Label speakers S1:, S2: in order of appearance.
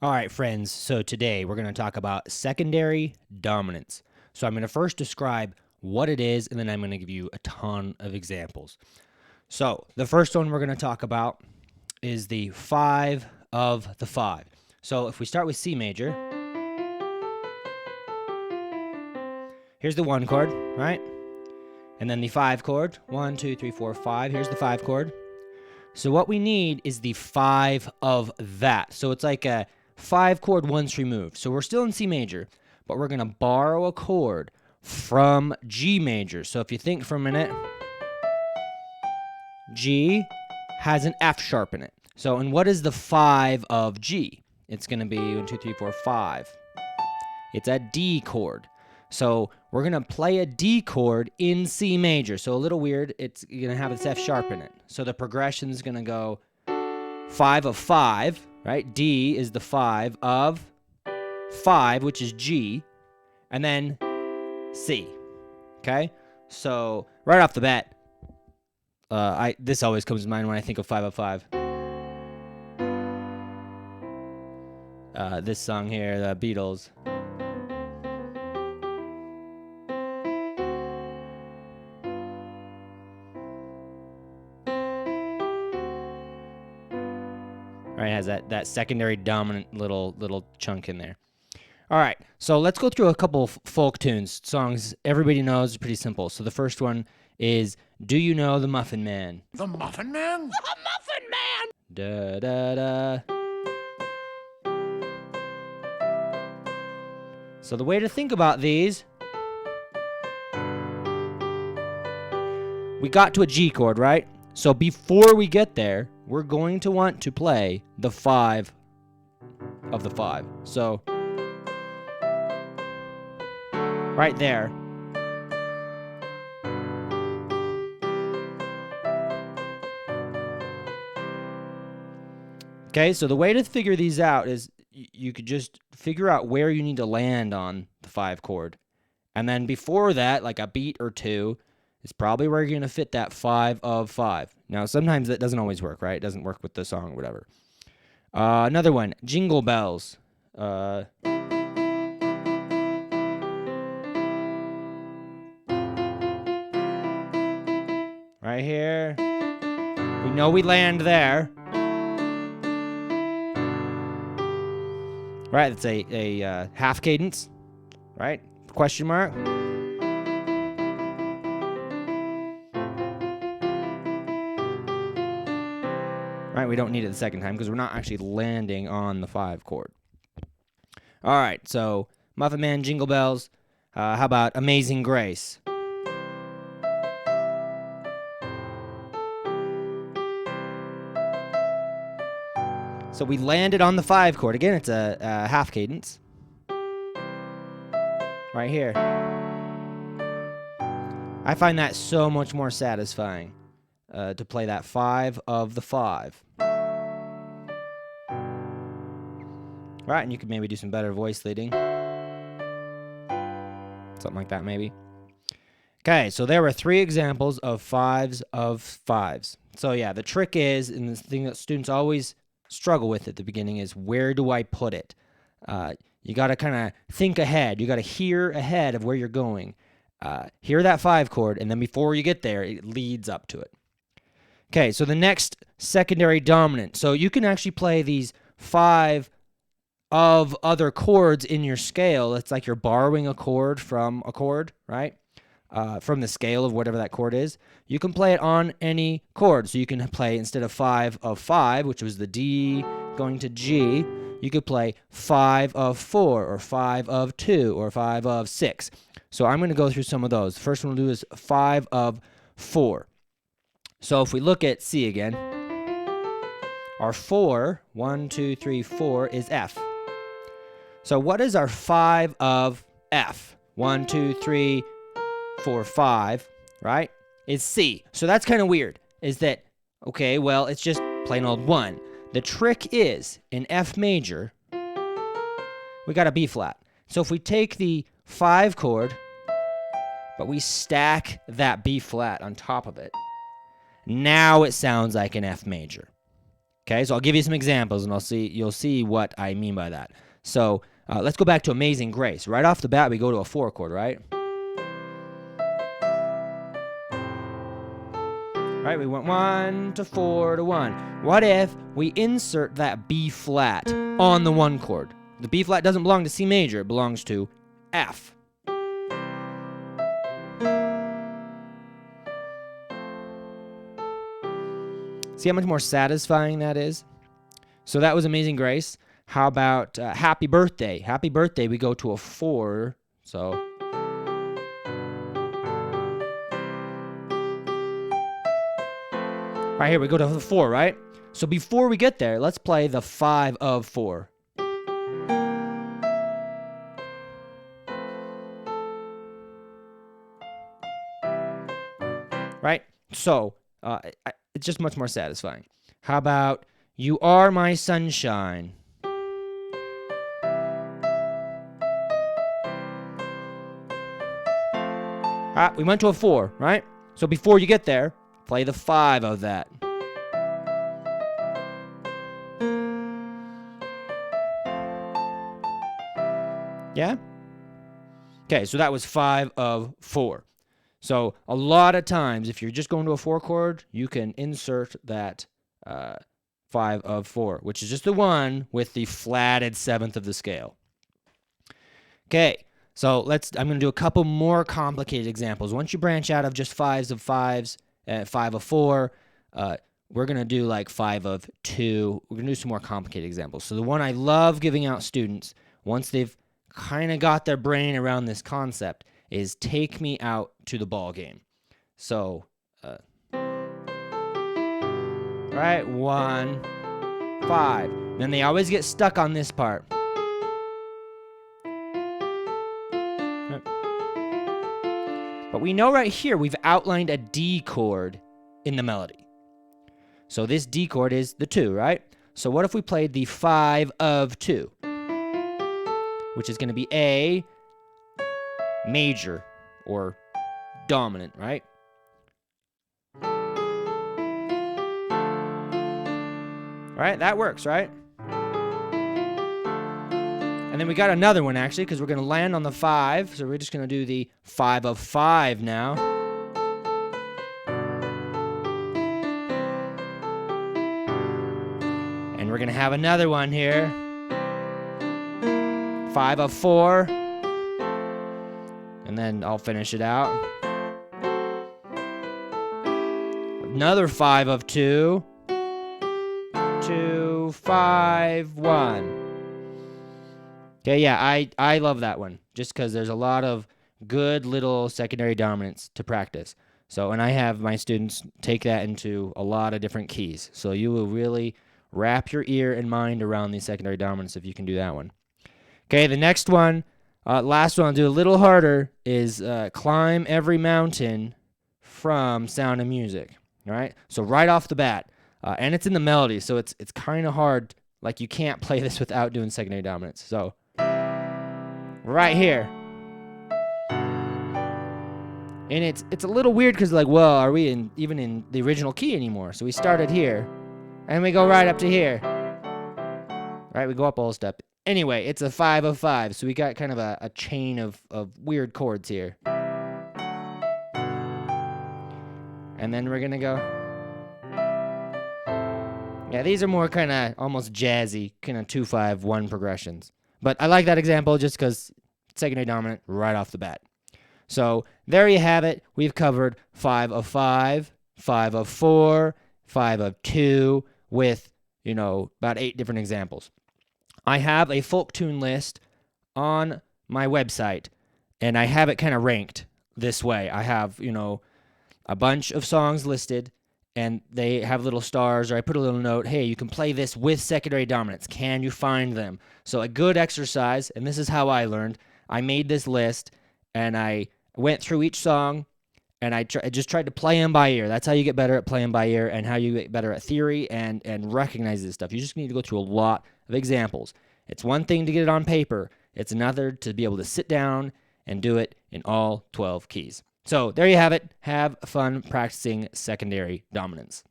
S1: All right, friends. So today we're going to talk about secondary dominance. So I'm going to first describe what it is, and then I'm going to give you a ton of examples. So the first one we're going to talk about is the 5 of the 5. So if we start with C major, here's the 1 chord, right? And then the 5 chord, 1, 2, 3, 4, 5. Here's the 5 chord. So what we need is the 5 of that. So it's like a 5 chord once removed. So we're still in C major, but we're going to borrow a chord from G major. So if you think for a minute, G has an F sharp in it. So, and what is the 5 of G? It's going to be 1, 2, 3, 4, 5. It's a D chord. So we're going to play a D chord in C major. So a little weird. It's going to have its F sharp in it. So the progression is going to go 5 of 5, right? D is the 5 of 5, which is G, and then C. Okay? So right off the bat, this always comes to mind when I think of 5 of 5. This song here, the Beatles. Right, has that secondary dominant little chunk in there. All right, so let's go through a couple folk tunes, songs everybody knows, pretty simple. So the first one is "Do You Know the Muffin Man?"
S2: The Muffin Man? The Muffin Man!
S1: Da da da. So the way to think about these, we got to a G chord, right? So before we get there, we're going to want to play the 5 of the 5. So right there. Okay, so the way to figure these out is you could just figure out where you need to land on the 5 chord. And then before that, like a beat or two, is probably where you're going to fit that 5 of 5. Now, sometimes that doesn't always work, right? It doesn't work with the song or whatever. Another one, Jingle Bells. Right here. We know we land there. Right, it's a half cadence, right? Question mark. Right, we don't need it the second time because we're not actually landing on the 5 chord. All right, so Muffin Man, Jingle Bells. How about Amazing Grace? So we landed on the 5 chord. Again, it's a half cadence. Right here. I find that so much more satisfying to play that 5 of the 5. Right, and you could maybe do some better voice leading. Something like that, maybe. Okay, so there were 3 examples of 5s of 5s. So yeah, the trick is, and the thing that students always struggle with at the beginning is, where do I put it? You got to kind of think ahead. You got to hear ahead of where you're going. Hear that 5 chord, and then before you get there, it leads up to it. Okay, so the next secondary dominant. So you can actually play these 5 of other chords in your scale. It's like you're borrowing a chord from a chord, right? From the scale of whatever that chord is. You can play it on any chord. So you can play, instead of 5 of 5, which was the D going to G, you could play 5 of 4 or 5 of 2 or 5 of 6. So I'm going to go through some of those. The first one we'll do is 5 of 4. So if we look at C again, our 4, 1, 2, 3, 4 is F. So what is our 5 of F? 1, 2, 3, 4, 5, right? Is C. So that's kind of weird. Is that, okay, well, it's just plain old 1. The trick is, in F major, we got a B flat. So if we take the 5 chord, but we stack that B flat on top of it, now it sounds like an F major. Okay, so I'll give you some examples, and you'll see what I mean by that. So let's go back to Amazing Grace. Right off the bat, we go to a 4 chord, right? Right, we went 1 to 4 to 1. What if we insert that B flat on the 1 chord? The B flat doesn't belong to C major, it belongs to F. See how much more satisfying that is? So that was Amazing Grace. How about Happy Birthday? Happy Birthday, we go to a 4, so... Right here, we go to the 4, right? So before we get there, let's play the 5 of 4. Right? So, it's just much more satisfying. How about You Are My Sunshine? We went to a 4, right? So before you get there, play the 5 of that. Yeah? Okay, so that was 5 of 4. So a lot of times, if you're just going to a 4 chord, you can insert that 5 of 4, which is just the one with the flatted 7th of the scale. Okay, so I'm going to do a couple more complicated examples. Once you branch out of just 5s of 5s, 5 of 4, we're going to do like 5 of 2. We're going to do some more complicated examples. So the one I love giving out students, once they've kind of got their brain around this concept, is Take Me Out to the Ball Game. So, right, 1, 5. Then they always get stuck on this part. But we know right here we've outlined a D chord in the melody. So this D chord is the 2, right? So what if we played the 5 of 2? Which is going to be A major or dominant, right? Right? That works, right? And then we got another one, actually, because we're going to land on the 5. So we're just going to do the 5 of 5 now. And we're going to have another one here. 5 of 4. And then I'll finish it out. Another 5 of 2. 2, 5, 1. Okay, yeah, I love that one, just because there's a lot of good little secondary dominants to practice. So, and I have my students take that into a lot of different keys. So you will really wrap your ear and mind around these secondary dominants if you can do that one. Okay, the next one, last one I'll do a little harder, is Climb Every Mountain from Sound of Music. All right, so right off the bat, and it's in the melody, so it's kind of hard. Like, you can't play this without doing secondary dominants. So right here. And it's a little weird because, like, well, are we even in the original key anymore? So we started here, and we go right up to here. Right, we go up a whole step. Anyway, it's a 5 of 5, so we got kind of a chain of weird chords here. And then we're gonna go. Yeah, these are more kind of almost jazzy, kind of 2-5-1 progressions. But I like that example just because secondary dominant right off the bat. So there you have it. We've covered 5 of 5, 5 of 4, 5 of 2 with, about 8 different examples. I have a folk tune list on my website, and I have it kind of ranked this way. I have, a bunch of songs listed, and they have little stars, or I put a little note, hey, you can play this with secondary dominants. Can you find them? So a good exercise, and this is how I learned. I made this list, and I went through each song, and I just tried to play them by ear. That's how you get better at playing by ear, and how you get better at theory and recognize this stuff. You just need to go through a lot of examples. It's one thing to get it on paper. It's another to be able to sit down and do it in all 12 keys. So there you have it. Have fun practicing secondary dominants.